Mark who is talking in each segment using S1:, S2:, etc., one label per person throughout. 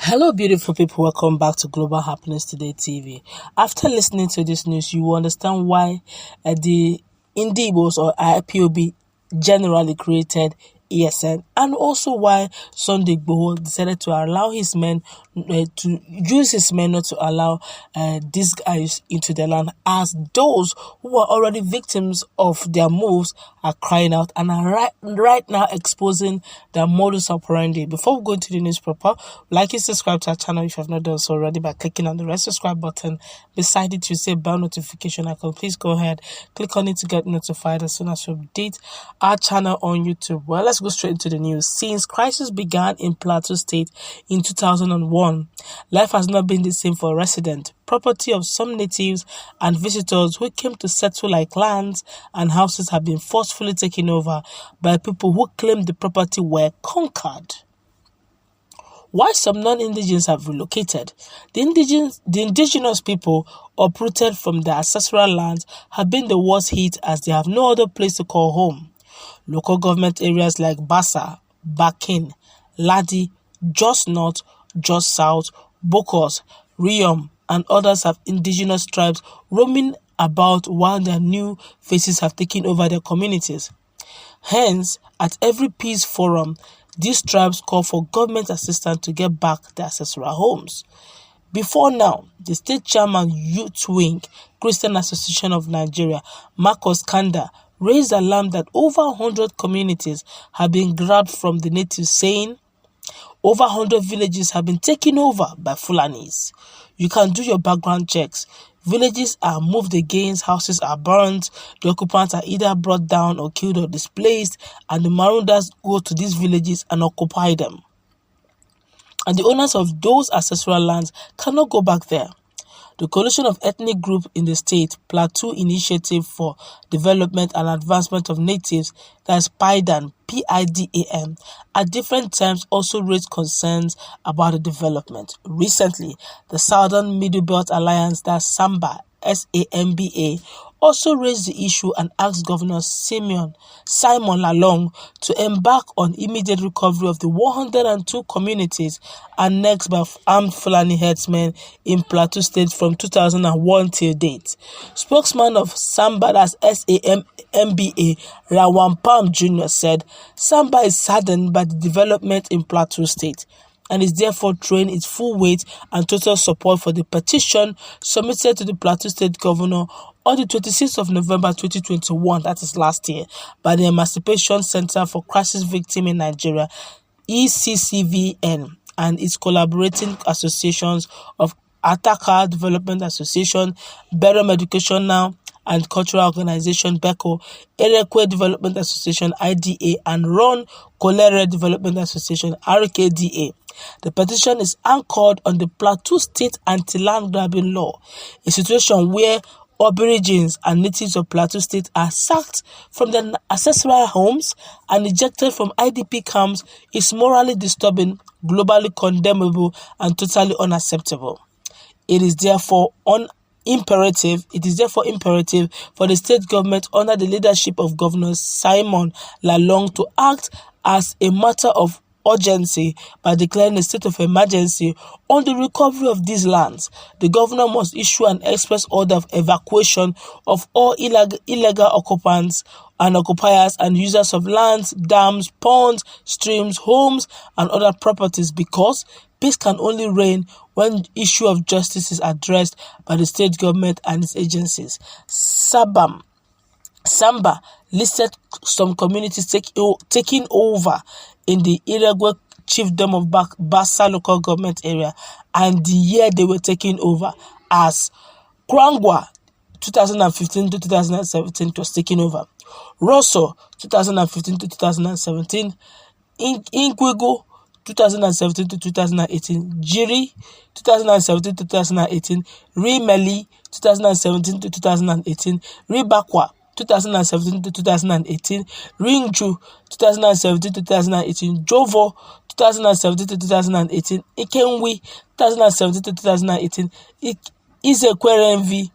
S1: Hello, beautiful people. Welcome back to Global Happiness Today TV. After listening to this news, you will understand why the Indegenous or IPOB generally created ESN, and also why Sunday Igboho decided to allow his men to use his men not to allow these guys into the land, as those who are already victims of their moves are crying out and are right now exposing their modus operandi. Before we go into the news proper, like and subscribe to our channel if you have not done so already by clicking on the red subscribe button beside it. You say bell notification icon. Please go ahead, click on it to get notified as soon as we update our channel on YouTube. Well, let's go straight into the news. Since crisis began in Plateau State in 2001, life has not been the same for residents. Property of some natives and visitors who came to settle like lands and houses have been forcefully taken over by people who claim the property were conquered. While some non-indigenous have relocated, the indigenous people uprooted from their ancestral lands have been the worst hit, as they have no other place to call home. Local government areas like Bassa, Bakin, Ladi, Jos North, Jos South, Bokos, Riom, and others have indigenous tribes roaming about, while their new faces have taken over their communities. Hence, at every peace forum, these tribes call for government assistance to get back their ancestral homes. Before now, the state chairman, Youth Wing, Christian Association of Nigeria, Marcus Kanda, raised alarm that over 100 communities have been grabbed from the natives, saying over 100 villages have been taken over by Fulanis. You can do your background checks. Villages are moved against, houses are burned, the occupants are either brought down or killed or displaced, and the marauders go to these villages and occupy them. And the owners of those ancestral lands cannot go back there. The coalition of ethnic groups in the state, Plateau Initiative for Development and Advancement of Natives, that's PIDAN, PIDAN, at different times also raised concerns about the development. Recently, the Southern Middle Belt Alliance, that's SAMBA, SAMBA, also raised the issue and asked Governor Simon Lalong to embark on immediate recovery of the 102 communities annexed by armed Fulani Herdsmen in Plateau State from 2001 till date. Spokesman of Samba, that's SAMBA, Rawampam Jr. said, Samba is saddened by the development in Plateau State and is therefore throwing its full weight and total support for the petition submitted to the Plateau State Governor on the 26th of November 2021, that is last year, by the Emancipation Center for Crisis Victims in Nigeria, ECCVN, and its collaborating associations of Ataka Development Association, Berom Educational and Cultural Organization, BECO, Erekwe Development Association, IDA, and Ron Kolere Development Association, RKDA. The petition is anchored on the Plateau State AntiLand grabbing law, a situation where Aborigines and natives of Plateau State are sacked from their ancestral homes and ejected from IDP camps is morally disturbing, globally condemnable, and totally unacceptable. It is therefore imperative for the state government under the leadership of Governor Simon Lalong to act as a matter of urgency by declaring a state of emergency on the recovery of these lands. The governor must issue an express order of evacuation of all illegal occupants and occupiers and users of lands, dams, ponds, streams, homes, and other properties, because peace can only reign when the issue of justice is addressed by the state government and its agencies. Samba listed some communities taking over in the Iregwe chiefdom of Bassa local government area, and the year they were taken over as Krangwa 2015 to 2017 was taken over, Rosso 2015 to 2017, Ingwego 2017 to 2018, Jiri 2017 to 2018, Rimeli 2017 to 2018, Ribakwa 2017 to 2018, Ringju 2017 to 2018, Jovo 2017 to 2018, Ikenwi 2017 to 2018, Izekwerenvi.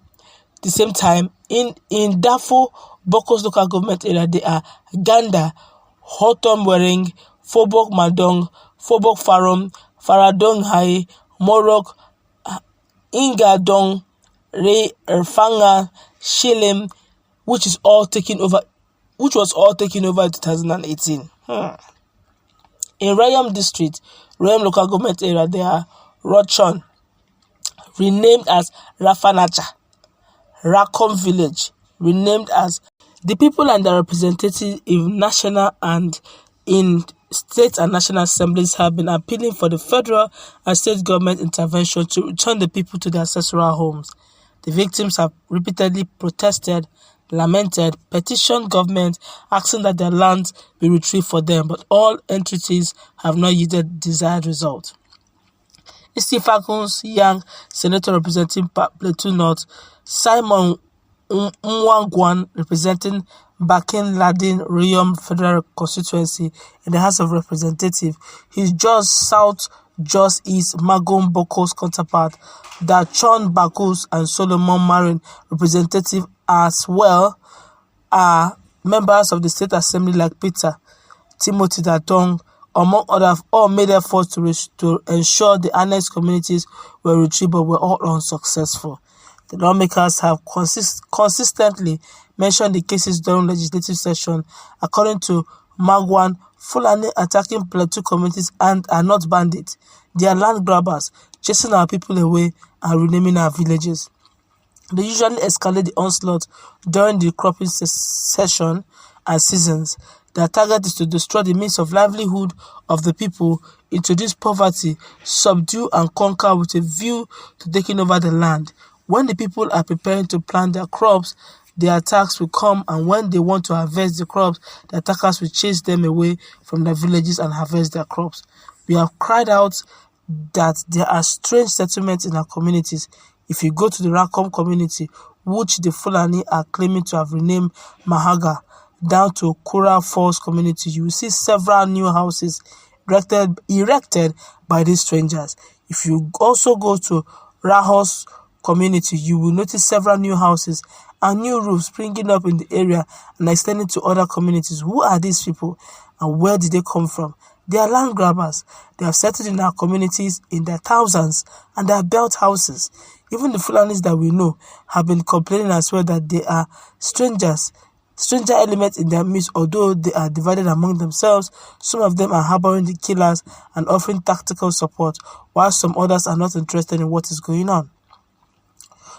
S1: The same time, in Dafo, Bokos local government area, they are Ganda, Hotom Wering, Fobok Madong, Fobok Farom, Faradong Hai, Morok, Ingadong, Re Erfanga, Shilim, which was all taken over in 2018. In Rayam district, Rayam local government area, there are Rochon, renamed as Rafanacha, Rakom village, renamed as the people and their representatives in national and in state and national assemblies have been appealing for the federal and state government intervention to return the people to their ancestral homes. The victims have repeatedly protested, lamented, petitioned government asking that their lands be retrieved for them, but all entities have not yielded desired result. Istifakun's young senator representing Plateau North, Simon Mwangwan representing Bakin Ladin Rayom Federal Constituency in the House of Representatives, his Jos South Jos East Magom Boko's counterpart, Dachon Bakus and Solomon Marin representative as well are members of the State Assembly like Peter Timothy Datong, among others, all made efforts to ensure the annexed communities were retrieved but were all unsuccessful. The lawmakers have consistently mentioned the cases during legislative session. According to Magwan, Fulani attacking Plateau communities and are not bandits. They are land grabbers, chasing our people away and renaming our villages. They usually escalate the onslaught during the cropping session and seasons. Their target is to destroy the means of livelihood of the people, introduce poverty, subdue and conquer with a view to taking over the land. When the people are preparing to plant their crops, the attacks will come, and when they want to harvest the crops, the attackers will chase them away from their villages and harvest their crops. We have cried out that there are strange settlements in our communities. If you go to the Rakom community, which the Fulani are claiming to have renamed Mahaga, down to Kura Falls community, you will see several new houses erected by these strangers. If you also go to Rahos community, you will notice several new houses and new roofs springing up in the area and extending to other communities. Who are these people and where did they come from? They are land grabbers. They have settled in our communities in their thousands and they have built houses. Even the Fulanis that we know have been complaining as well that they are stranger elements in their midst. Although they are divided among themselves, some of them are harboring the killers and offering tactical support, while some others are not interested in what is going on.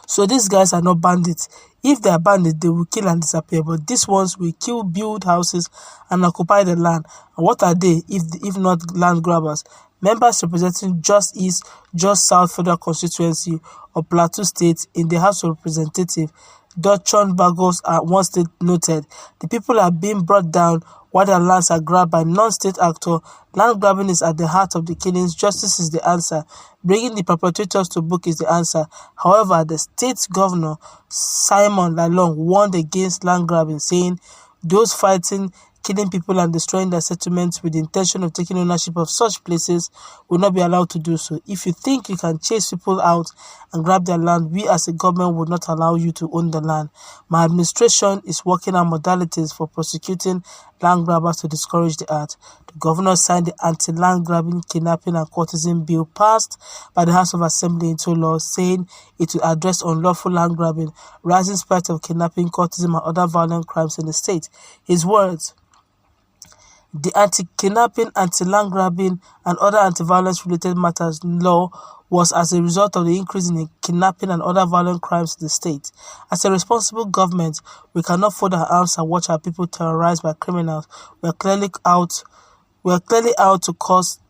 S1: So these guys are not bandits. If they are bandits, they will kill and disappear. But these ones will kill, build houses, and occupy the land. And what are they if not land grabbers? Members representing Just East, Just South Federal Constituency of Plateau State in the House of Representatives, Dachon Bagos at one state noted, the people are being brought down while their lands are grabbed by non-state actor. Land grabbing is at the heart of the killings. Justice is the answer. Bringing the perpetrators to book is the answer. However, the state governor, Simon Lalong, warned against land grabbing, saying those fighting, killing people and destroying their settlements with the intention of taking ownership of such places will not be allowed to do so. If you think you can chase people out and grab their land, we as a government would not allow you to own the land. My administration is working on modalities for prosecuting land grabbers to discourage the act. The governor signed the AntiLand grabbing, kidnapping and courtesan bill passed by the House of Assembly into law, saying it will address unlawful land grabbing, rising spate of kidnapping, courtesan and other violent crimes in the state. His words: the anti-kidnapping, anti-land grabbing, and other anti-violence related matters law was as a result of the increase in kidnapping and other violent crimes in the state. As a responsible government, we cannot fold our arms and watch our people terrorized by criminals who are clearly out to cause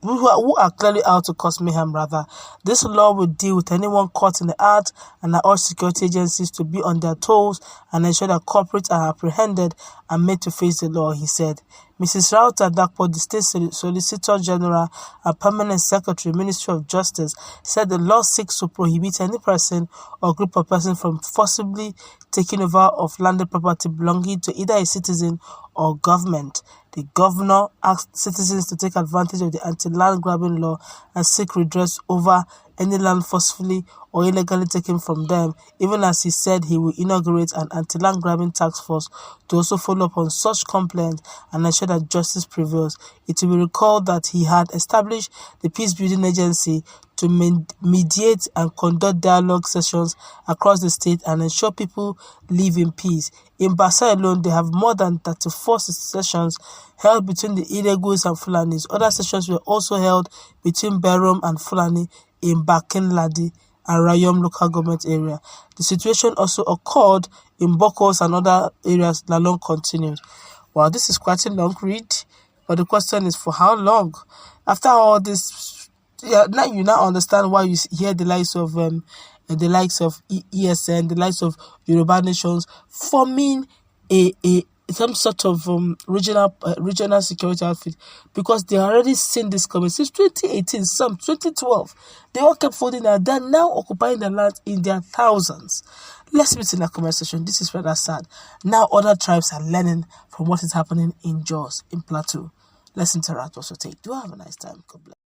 S1: mayhem. Rather, this law will deal with anyone caught in the act, and I urge security agencies to be on their toes and ensure that culprits are apprehended and made to face the law, he said. Mrs. Rauta Dakpo, the State Solicitor General and Permanent Secretary, Ministry of Justice, said the law seeks to prohibit any person or group of persons from forcibly taking over of landed property belonging to either a citizen or government. The governor asked citizens to take advantage of the anti-land grabbing law and seek redress over any land forcefully or illegally taken from them, even as he said he will inaugurate an anti-land grabbing task force to also follow up on such complaints and ensure that justice prevails. It will be recalled that he had established the peace-building agency to mediate and conduct dialogue sessions across the state and ensure people live in peace. In Basa alone, they have more than 34 sessions held between the Indegenous and Fulanis. Other sessions were also held between Berom and Fulani in Bakin Ladi and Rayom local government area. The situation also occurred in Bokos and other areas. Lalong continued. Well, this is quite a long read, but the question is for how long? After all this, now you now understand why you hear the likes of ESN, the likes of Yoruba nations forming a some sort of regional security outfit, because they already seen this coming since 2018, some 2012. They all kept folding out. They're now occupying the land in their thousands. Let's meet in the comment section. This is rather sad. Now other tribes are learning from what is happening in Jos, in Plateau. Let's interact also. Do have a nice time. God bless.